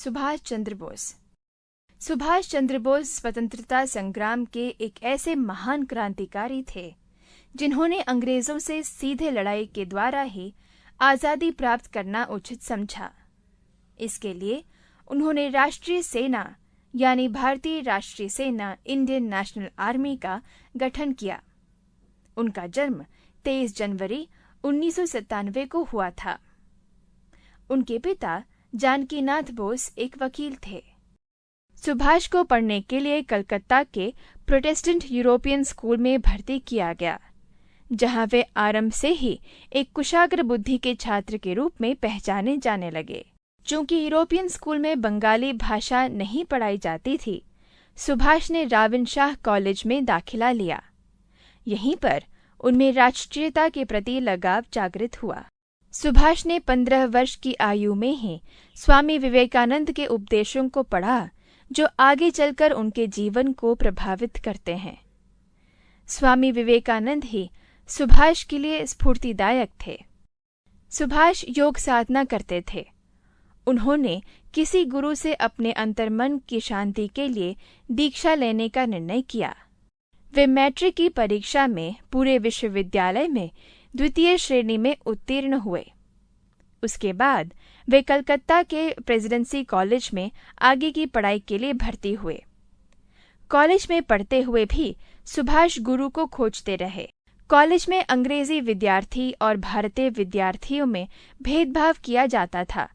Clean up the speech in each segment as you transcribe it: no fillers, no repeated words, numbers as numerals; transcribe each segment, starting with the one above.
सुभाष चंद्र बोस। सुभाष चंद्र बोस स्वतंत्रता संग्राम के एक ऐसे महान क्रांतिकारी थे जिन्होंने अंग्रेजों से सीधे लड़ाई के द्वारा ही आज़ादी प्राप्त करना उचित समझा। इसके लिए उन्होंने राष्ट्रीय सेना यानी भारतीय राष्ट्रीय सेना इंडियन नेशनल आर्मी का गठन किया। उनका जन्म 23 जनवरी 1997 को हुआ था। उनके पिता जानकीनाथ बोस एक वकील थे। सुभाष को पढ़ने के लिए कलकत्ता के प्रोटेस्टेंट यूरोपियन स्कूल में भर्ती किया गया, जहां वे आरंभ से ही एक कुशाग्र बुद्धि के छात्र के रूप में पहचाने जाने लगे। चूंकि यूरोपियन स्कूल में बंगाली भाषा नहीं पढ़ाई जाती थी, सुभाष ने राविन शाह कॉलेज में दाखिला लिया। यहीं पर उनमें राष्ट्रीयता के प्रति लगाव जागृत हुआ। सुभाष ने 15 वर्ष की आयु में ही स्वामी विवेकानंद के उपदेशों को पढ़ा, जो आगे चलकर उनके जीवन को प्रभावित करते हैं। स्वामी विवेकानंद ही सुभाष के लिए स्फूर्तिदायक थे। सुभाष योग साधना करते थे। उन्होंने किसी गुरु से अपने अंतर्मन की शांति के लिए दीक्षा लेने का निर्णय किया। वे मैट्रिक की परीक्षा में पूरे विश्वविद्यालय में द्वितीय श्रेणी में उत्तीर्ण हुए। उसके बाद वे कलकत्ता के प्रेसिडेंसी कॉलेज में आगे की पढ़ाई के लिए भर्ती हुए। कॉलेज में पढ़ते हुए भी सुभाष गुरु को खोजते रहे। कॉलेज में अंग्रेजी विद्यार्थी और भारतीय विद्यार्थियों में भेदभाव किया जाता था,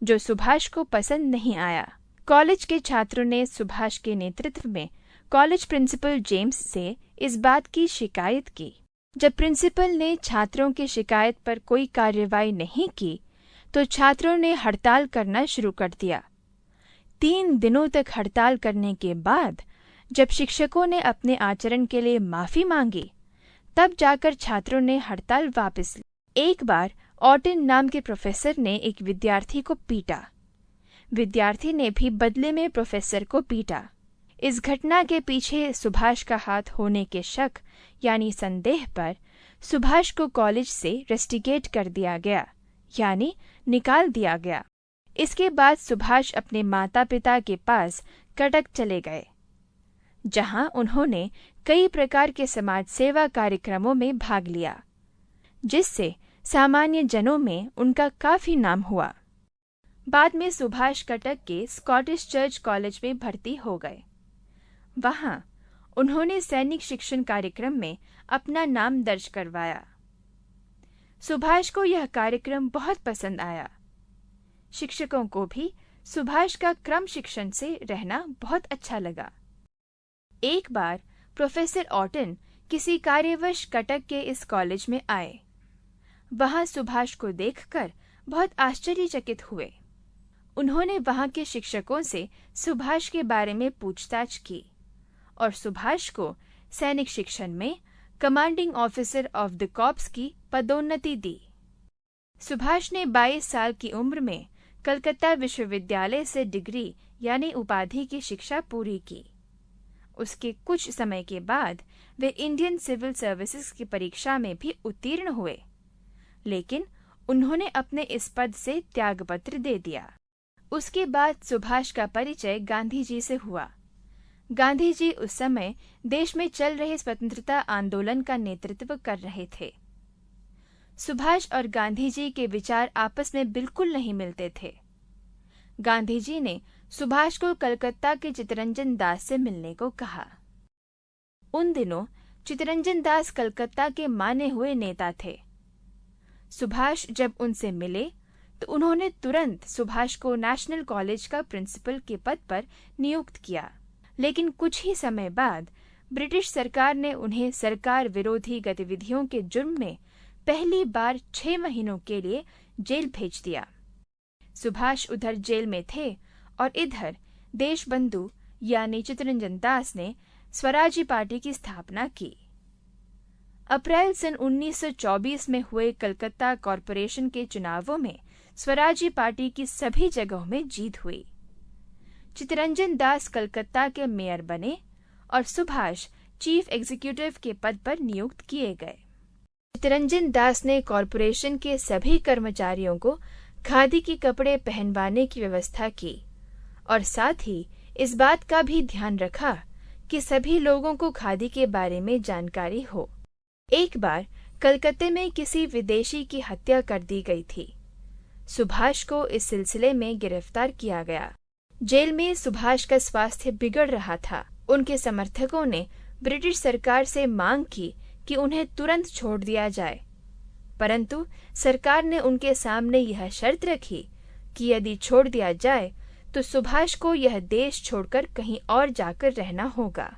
जो सुभाष को पसंद नहीं आया। कॉलेज के छात्रों ने सुभाष के नेतृत्व में कॉलेज प्रिंसिपल जेम्स से इस बात की शिकायत की। जब प्रिंसिपल ने छात्रों की शिकायत पर कोई कार्रवाई नहीं की, तो छात्रों ने हड़ताल करना शुरू कर दिया। 3 दिनों तक हड़ताल करने के बाद जब शिक्षकों ने अपने आचरण के लिए माफी मांगी, तब जाकर छात्रों ने हड़ताल वापस ली। एक बार ऑटन नाम के प्रोफेसर ने एक विद्यार्थी को पीटा। विद्यार्थी ने भी बदले में प्रोफेसर को पीटा। इस घटना के पीछे सुभाष का हाथ होने के शक यानी संदेह पर सुभाष को कॉलेज से रस्टिकेट कर दिया गया, यानी निकाल दिया गया। इसके बाद सुभाष अपने माता पिता के पास कटक चले गए, जहां उन्होंने कई प्रकार के समाज सेवा कार्यक्रमों में भाग लिया, जिससे सामान्य जनों में उनका काफी नाम हुआ। बाद में सुभाष कटक के स्कॉटिश चर्च कॉलेज में भर्ती हो गए। वहां उन्होंने सैनिक शिक्षण कार्यक्रम में अपना नाम दर्ज करवाया। सुभाष को यह कार्यक्रम बहुत पसंद आया। शिक्षकों को भी सुभाष का क्रम शिक्षण से रहना बहुत अच्छा लगा। एक बार प्रोफेसर ऑटन किसी कार्यवश कटक के इस कॉलेज में आए। वहां सुभाष को देखकर बहुत आश्चर्यचकित हुए। उन्होंने वहां के शिक्षकों से सुभाष के बारे में पूछताछ की और सुभाष को सैनिक शिक्षण में commanding officer of the corps की पदोन्नति दी। सुभाष ने 22 साल की उम्र में कलकत्ता विश्वविद्यालय से डिग्री यानी उपाधि की शिक्षा पूरी की। उसके कुछ समय के बाद वे इंडियन सिविल सर्विसेज की परीक्षा में भी उत्तीर्ण हुए, लेकिन उन्होंने अपने इस पद से त्यागपत्र दे दिया। उसके बाद सुभाष का परिचय गांधी जी से हुआ। गांधी जी उस समय देश में चल रहे स्वतंत्रता आंदोलन का नेतृत्व कर रहे थे। सुभाष और गांधी जी के विचार आपस में बिल्कुल नहीं मिलते थे। गांधी जी ने सुभाष को कलकत्ता के चित्तरंजन दास से मिलने को कहा। उन दिनों चित्तरंजन दास कलकत्ता के माने हुए नेता थे। सुभाष जब उनसे मिले तो उन्होंने तुरंत सुभाष को नेशनल कॉलेज का प्रिंसिपल के पद पर नियुक्त किया, लेकिन कुछ ही समय बाद ब्रिटिश सरकार ने उन्हें सरकार विरोधी गतिविधियों के जुर्म में पहली बार 6 महीनों के लिए जेल भेज दिया। सुभाष उधर जेल में थे और इधर देशबंधु यानी चित्तरंजन दास ने स्वराज्य पार्टी की स्थापना की। अप्रैल सन 1924 में हुए कलकत्ता कॉरपोरेशन के चुनावों में स्वराज्य पार्टी की सभी जगहों में जीत हुई। चित्तरंजन दास कलकत्ता के मेयर बने और सुभाष चीफ एग्जीक्यूटिव के पद पर नियुक्त किए गए। चित्तरंजन दास ने कॉरपोरेशन के सभी कर्मचारियों को खादी के कपड़े पहनवाने की व्यवस्था की और साथ ही इस बात का भी ध्यान रखा कि सभी लोगों को खादी के बारे में जानकारी हो। एक बार कलकत्ते में किसी विदेशी की हत्या कर दी गई थी। सुभाष को इस सिलसिले में गिरफ्तार किया गया। जेल में सुभाष का स्वास्थ्य बिगड़ रहा था। उनके समर्थकों ने ब्रिटिश सरकार से मांग की कि उन्हें तुरंत छोड़ दिया जाए, परंतु सरकार ने उनके सामने यह शर्त रखी कि यदि छोड़ दिया जाए तो सुभाष को यह देश छोड़कर कहीं और जाकर रहना होगा।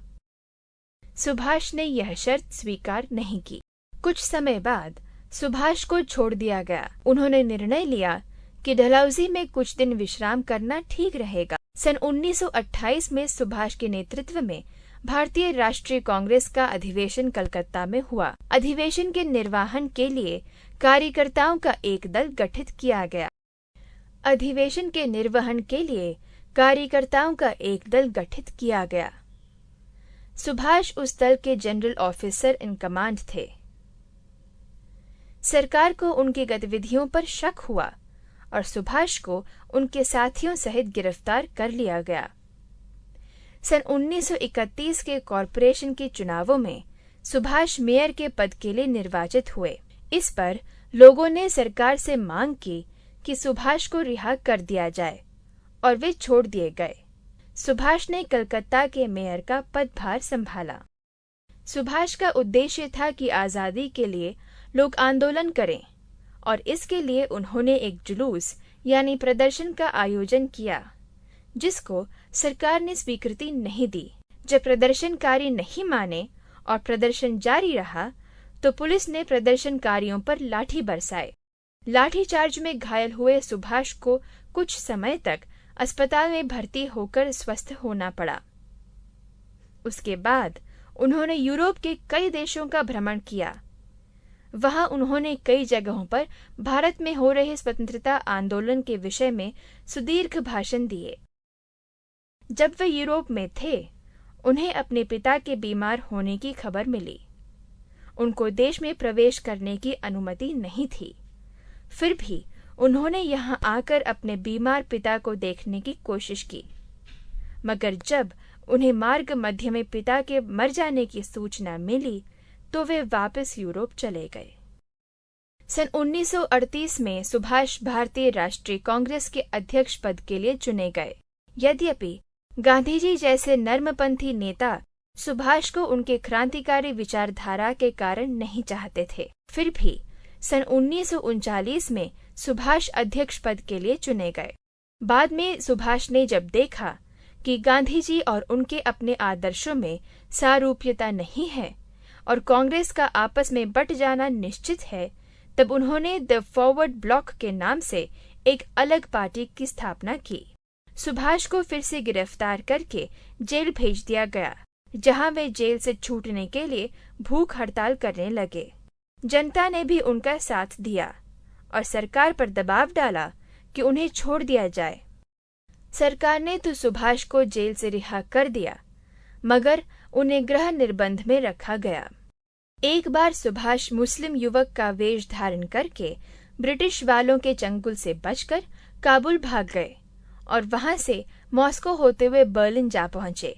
सुभाष ने यह शर्त स्वीकार नहीं की। कुछ समय बाद सुभाष को छोड़ दिया गया। उन्होंने निर्णय लिया कि डलहौजी में कुछ दिन विश्राम करना ठीक रहेगा। सन 1928 में सुभाष के नेतृत्व में भारतीय राष्ट्रीय कांग्रेस का अधिवेशन कलकत्ता में हुआ। अधिवेशन के निर्वहन के लिए कार्यकर्ताओं का एक दल गठित किया गया। अधिवेशन के निर्वहन के लिए कार्यकर्ताओं का एक दल गठित किया गया। सुभाष उस दल के जनरल ऑफिसर इन कमांड थे। सरकार को उनकी गतिविधियों पर शक हुआ और सुभाष को उनके साथियों सहित गिरफ्तार कर लिया गया। सन 1931 के कॉरपोरेशन के चुनावों में सुभाष मेयर के पद के लिए निर्वाचित हुए। इस पर लोगों ने सरकार से मांग की कि सुभाष को रिहा कर दिया जाए और वे छोड़ दिए गए। सुभाष ने कलकत्ता के मेयर का पदभार संभाला। सुभाष का उद्देश्य था कि आजादी के लिए लोग आंदोलन करें और इसके लिए उन्होंने एक जुलूस यानी प्रदर्शन का आयोजन किया, जिसको सरकार ने स्वीकृति नहीं दी। जब प्रदर्शनकारी नहीं माने और प्रदर्शन जारी रहा तो पुलिस ने प्रदर्शनकारियों पर लाठी बरसाए। लाठीचार्ज में घायल हुए सुभाष को कुछ समय तक अस्पताल में भर्ती होकर स्वस्थ होना पड़ा। उसके बाद उन्होंने यूरोप के कई देशों का भ्रमण किया। वहां उन्होंने कई जगहों पर भारत में हो रहे स्वतंत्रता आंदोलन के विषय में सुदीर्घ भाषण दिए। जब वे यूरोप में थे, उन्हें अपने पिता के बीमार होने की खबर मिली। उनको देश में प्रवेश करने की अनुमति नहीं थी। फिर भी उन्होंने यहां आकर अपने बीमार पिता को देखने की कोशिश की, मगर जब उन्हें मार्ग मध्य में पिता के मर जाने की सूचना मिली तो वे वापस यूरोप चले गए। सन 1938 में सुभाष भारतीय राष्ट्रीय कांग्रेस के अध्यक्ष पद के लिए चुने गए। यद्यपि गांधीजी जैसे नर्मपंथी नेता सुभाष को उनके क्रांतिकारी विचारधारा के कारण नहीं चाहते थे, फिर भी सन 1939 में सुभाष अध्यक्ष पद के लिए चुने गए। बाद में सुभाष ने जब देखा कि गांधीजी और उनके अपने आदर्शों में सारूप्यता नहीं है और कांग्रेस का आपस में बट जाना निश्चित है, तब उन्होंने द फॉरवर्ड ब्लॉक के नाम से एक अलग पार्टी की स्थापना की। सुभाष को फिर से गिरफ्तार करके जेल भेज दिया गया, जहां वे जेल से छूटने के लिए भूख हड़ताल करने लगे। जनता ने भी उनका साथ दिया और सरकार पर दबाव डाला कि उन्हें छोड़ दिया जाए। सरकार ने तो सुभाष को जेल से रिहा कर दिया, मगर उन्हें गृह निर्बंध में रखा गया। एक बार सुभाष मुस्लिम युवक का वेश धारण करके ब्रिटिश वालों के चंगुल से बचकर काबुल भाग गए और वहां से मॉस्को होते हुए बर्लिन जा पहुंचे।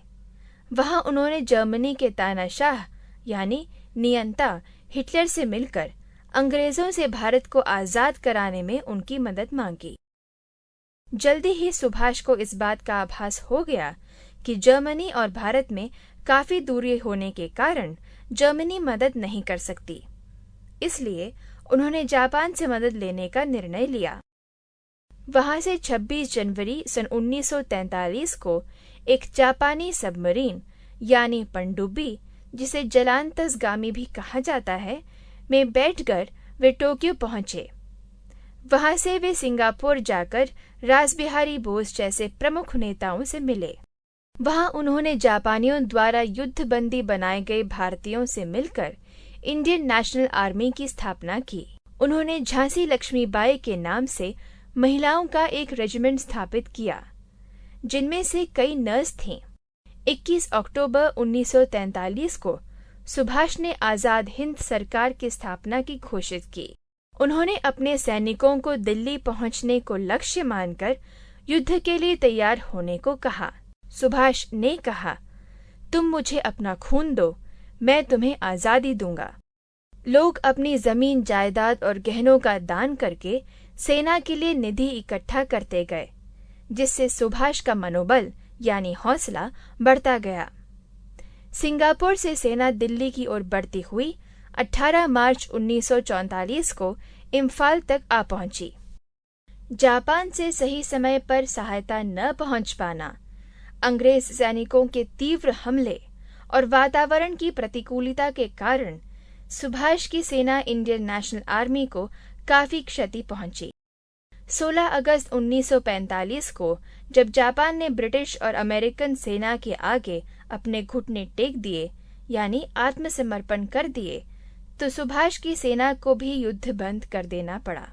वहां उन्होंने जर्मनी के तानाशाह यानी नियंता हिटलर से मिलकर अंग्रेजों से भारत को आजाद कराने में उनकी मदद मांगी। जल्दी ही सुभाष को इस बात का आभास हो गया कि जर्मनी और भारत में काफी दूरी होने के कारण जर्मनी मदद नहीं कर सकती, इसलिए उन्होंने जापान से मदद लेने का निर्णय लिया। वहां से 26 जनवरी सन 1943 को एक जापानी सबमरीन यानी पनडुब्बी, जिसे जलांतसगामी भी कहा जाता है, में बैठकर वे टोक्यो पहुंचे। वहां से वे सिंगापुर जाकर रासबिहारी बोस जैसे प्रमुख नेताओं से मिले। वहां उन्होंने जापानियों द्वारा युद्धबंदी बनाए गए भारतीयों से मिलकर इंडियन नेशनल आर्मी की स्थापना की। उन्होंने झांसी लक्ष्मीबाई के नाम से महिलाओं का एक रेजिमेंट स्थापित किया, जिनमें से कई नर्स थीं। 21 अक्टूबर 1943 को सुभाष ने आजाद हिंद सरकार की स्थापना की घोषित की। उन्होंने अपने सैनिकों को दिल्ली पहुंचने को लक्ष्य मानकर युद्ध के लिए तैयार होने को कहा। सुभाष ने कहा, तुम मुझे अपना खून दो, मैं तुम्हें आजादी दूंगा। लोग अपनी जमीन जायदाद और गहनों का दान करके सेना के लिए निधि इकट्ठा करते गए, जिससे सुभाष का मनोबल यानी हौसला बढ़ता गया। सिंगापुर से सेना दिल्ली की ओर बढ़ती हुई 18 मार्च 1944 को इम्फाल तक आ पहुंची। जापान से सही समय पर सहायता न पहुंच पाना, अंग्रेज सैनिकों के तीव्र हमले और वातावरण की प्रतिकूलता के कारण सुभाष की सेना इंडियन नेशनल आर्मी को काफी क्षति पहुंची। 16 अगस्त 1945 को जब जापान ने ब्रिटिश और अमेरिकन सेना के आगे अपने घुटने टेक दिए यानी आत्मसमर्पण कर दिए, तो सुभाष की सेना को भी युद्ध बंद कर देना पड़ा।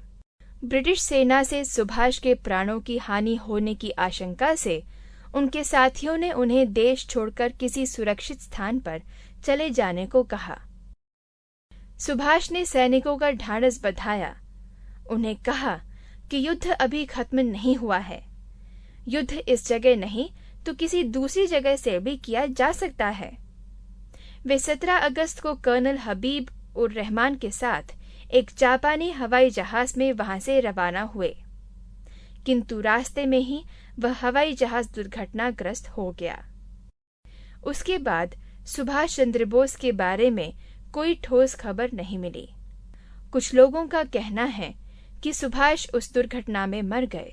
ब्रिटिश सेना से सुभाष के प्राणों की हानि होने की आशंका से उनके साथियों ने उन्हें देश छोड़कर किसी सुरक्षित स्थान पर चले जाने को कहा। सुभाष ने सैनिकों का ढाढ़स बंधाया। उन्हें कहा कि युद्ध अभी खत्म नहीं हुआ है। युद्ध इस जगह नहीं तो किसी दूसरी जगह से भी किया जा सकता है। वे 17 अगस्त को कर्नल हबीब उर रहमान के साथ एक जापानी हवाई जहाज में वहां से रवाना हुए, किंतु रास्ते में ही वह हवाई जहाज दुर्घटनाग्रस्त हो गया। उसके बाद सुभाष चंद्र बोस के बारे में कोई ठोस खबर नहीं मिली। कुछ लोगों का कहना है कि सुभाष उस दुर्घटना में मर गए।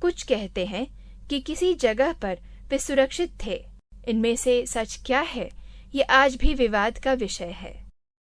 कुछ कहते हैं कि किसी जगह पर वे सुरक्षित थे। इनमें से सच क्या है, ये आज भी विवाद का विषय है।